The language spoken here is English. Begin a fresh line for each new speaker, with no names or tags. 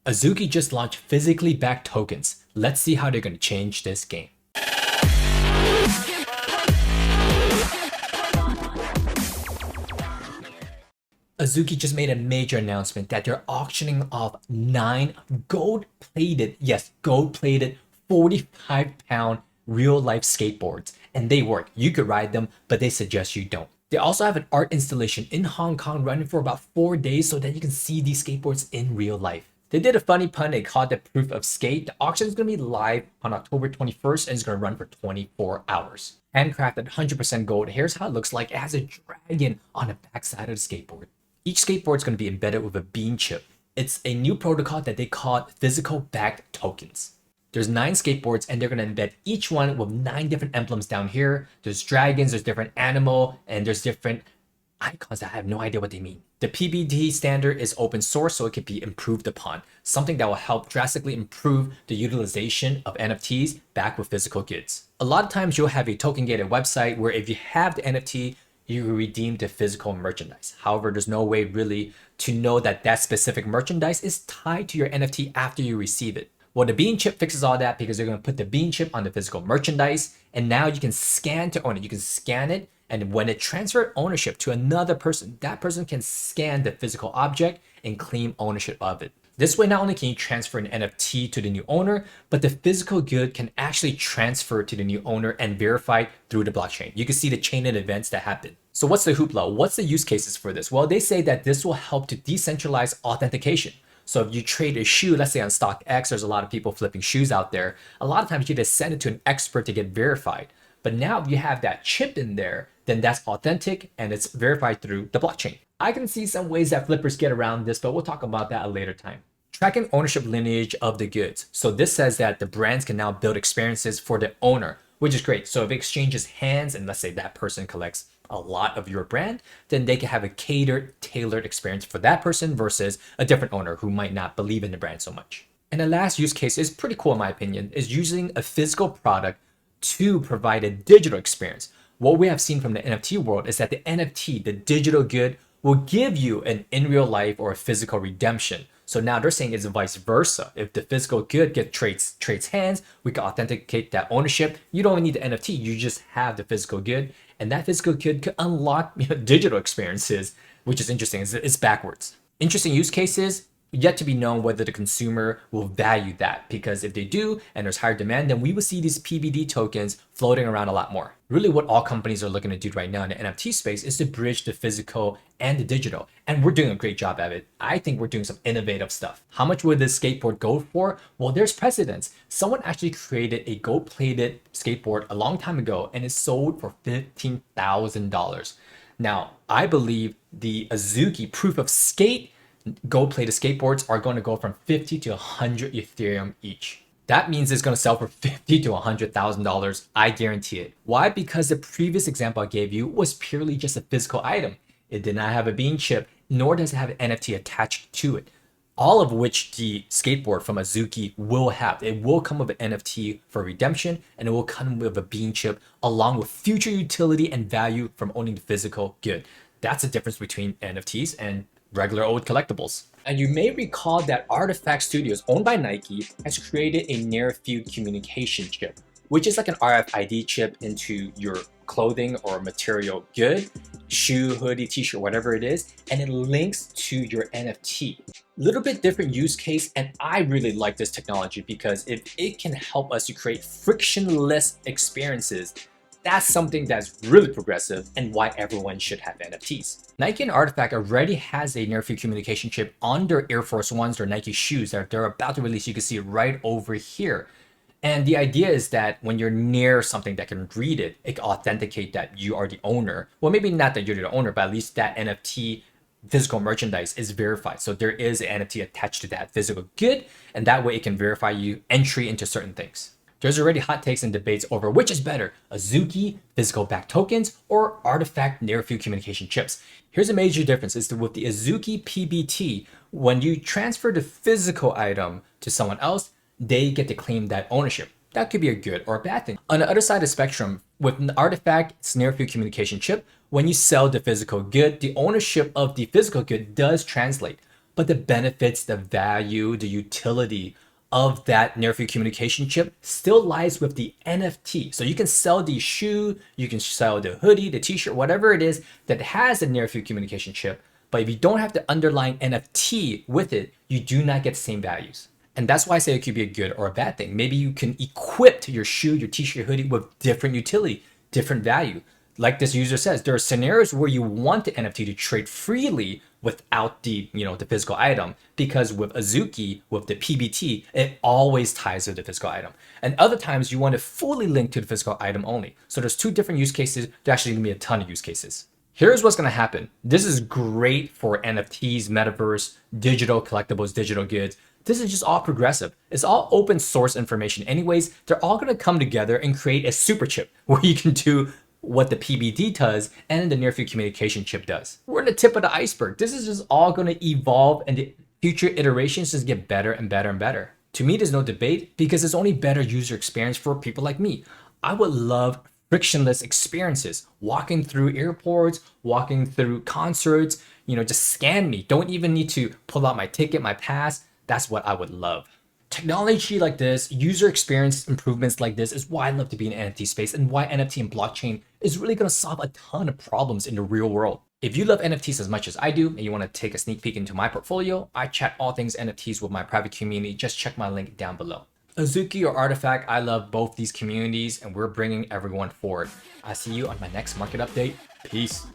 Azuki just launched physically backed tokens. Let's see how they're going to change this game. Azuki just made a major announcement that they're auctioning off 9 gold-plated, yes, gold-plated 45-pound real-life skateboards. And they work. You could ride them, but they suggest you don't. They also have an art installation in Hong Kong running for about 4 days so that you can see these skateboards in real life. They did a funny pun, they called it proof of skate. The auction is going to be live on October 21st and it's going to run for 24 hours. Handcrafted 100% gold. Here's how it looks like. It has a dragon on the backside of the skateboard. Each skateboard is going to be embedded with a bean chip. It's a new protocol that they call physical backed tokens. There's 9 skateboards and they're going to embed each one with 9 different emblems down here. There's dragons, there's different animal, and there's different icons that I have no idea what they mean. The PBT standard is open source, so it can be improved upon. Something that will help drastically improve the utilization of NFTs backed with physical goods. A lot of times you'll have a token gated website where if you have the NFT, you redeem the physical merchandise. However, there's no way really to know that that specific merchandise is tied to your NFT after you receive it. Well, the bean chip fixes all that because they're going to put the bean chip on the physical merchandise, and now you can scan to own it. You can scan it, and when it transfers ownership to another person, that person can scan the physical object and claim ownership of it. This way, not only can you transfer an NFT to the new owner, but the physical good can actually transfer to the new owner and verify through the blockchain. You can see the chain of events that happen. So what's the hoopla? What's the use cases for this? Well, they say that this will help to decentralize authentication. So if you trade a shoe, let's say on StockX, there's a lot of people flipping shoes out there. A lot of times you just send it to an expert to get verified. But now if you have that chip in there, then that's authentic and it's verified through the blockchain. I can see some ways that flippers get around this, but we'll talk about that at a later time. Tracking ownership lineage of the goods. So this says that the brands can now build experiences for the owner, which is great. So if it exchanges hands and let's say that person collects a lot of your brand, then they can have a catered, tailored experience for that person versus a different owner who might not believe in the brand so much. And the last use case is pretty cool in my opinion, is using a physical product to provide a digital experience. What we have seen from the NFT world is that the NFT, the digital good, will give you an in real life or a physical redemption. So now they're saying it's vice versa. If the physical good trades hands, we can authenticate that ownership. You don't need the NFT, you just have the physical good. And that physical good could unlock digital experiences, which is interesting. It's backwards. Interesting use cases, yet to be known whether the consumer will value that, because if they do and there's higher demand, then we will see these PBT tokens floating around a lot more. Really what all companies are looking to do right now in the NFT space is to bridge the physical and the digital, and we're doing a great job at it. I think we're doing some innovative stuff. How much would this skateboard go for? Well, there's precedence. Someone actually created a gold-plated skateboard a long time ago and it sold for $15,000. Now, I believe the Azuki proof of skate gold-plated skateboards are going to go from 50 to 100 Ethereum each. That means it's going to sell for $50,000 to $100,000. I guarantee it. Why? Because the previous example I gave you was purely just a physical item. It did not have a bean chip, nor does it have an NFT attached to it. All of which the skateboard from Azuki will have. It will come with an NFT for redemption, and it will come with a bean chip along with future utility and value from owning the physical good. That's the difference between NFTs and regular old collectibles. And you may recall that Artifact Studios, owned by Nike, has created a near-field communication chip, which is like an RFID chip into your clothing or material good, shoe, hoodie, t-shirt, whatever it is, and it links to your NFT. Little bit different use case, and I really like this technology because if it can help us to create frictionless experiences, that's something that's really progressive and why everyone should have NFTs. Nike and Artifact already has a near-field communication chip on their Air Force Ones, their Nike shoes that they're about to release. You can see it right over here. And the idea is that when you're near something that can read it, it can authenticate that you are the owner. Well, maybe not that you're the owner, but at least that NFT physical merchandise is verified. So there is an NFT attached to that physical good, and that way it can verify you entry into certain things. There's already hot takes and debates over which is better, Azuki physical backed tokens or Artifact near-field communication chips. Here's a major difference is that with the Azuki PBT, when you transfer the physical item to someone else, they get to claim that ownership. That could be a good or a bad thing. On the other side of the spectrum, with an Artifact near-field communication chip, when you sell the physical good, the ownership of the physical good does translate. but the benefits, the value, the utility of that near field communication chip still lies with the NFT. So you can sell the shoe, you can sell the hoodie, the t-shirt, whatever it is that has a near field communication chip. But if you don't have the underlying NFT with it, you do not get the same values. And that's why I say it could be a good or a bad thing. Maybe you can equip your shoe, your t-shirt, your hoodie with different utility, different value. Like this user says, there are scenarios where you want the NFT to trade freely without the the physical item, because with Azuki, with the PBT, it always ties to the physical item. And other times you want to fully link to the physical item only. So there's two different use cases. There's actually gonna be a ton of use cases. Here's what's gonna happen. This is great for NFTs, metaverse, digital collectibles, digital goods. This is just all progressive. It's all open source information. Anyways, they're all gonna come together and create a super chip where you can do what the PBT does and the near field communication chip does. We're at the tip of the iceberg. This is just all going to evolve, and the future iterations just get better and better and better. To me, there's no debate because it's only better user experience for people like me. I would love frictionless experiences, walking through airports, walking through concerts, just scan me. Don't even need to pull out my ticket, my pass. That's what I would love. Technology like this, user experience improvements like this is why I love to be in NFT space, and why NFT and blockchain is really going to solve a ton of problems in the real world. If you love NFTs as much as I do and you want to take a sneak peek into my portfolio, I chat all things NFTs with my private community. Just check my link down below. Azuki or Artifact, I love both these communities and we're bringing everyone forward. I'll see you on my next market update. Peace.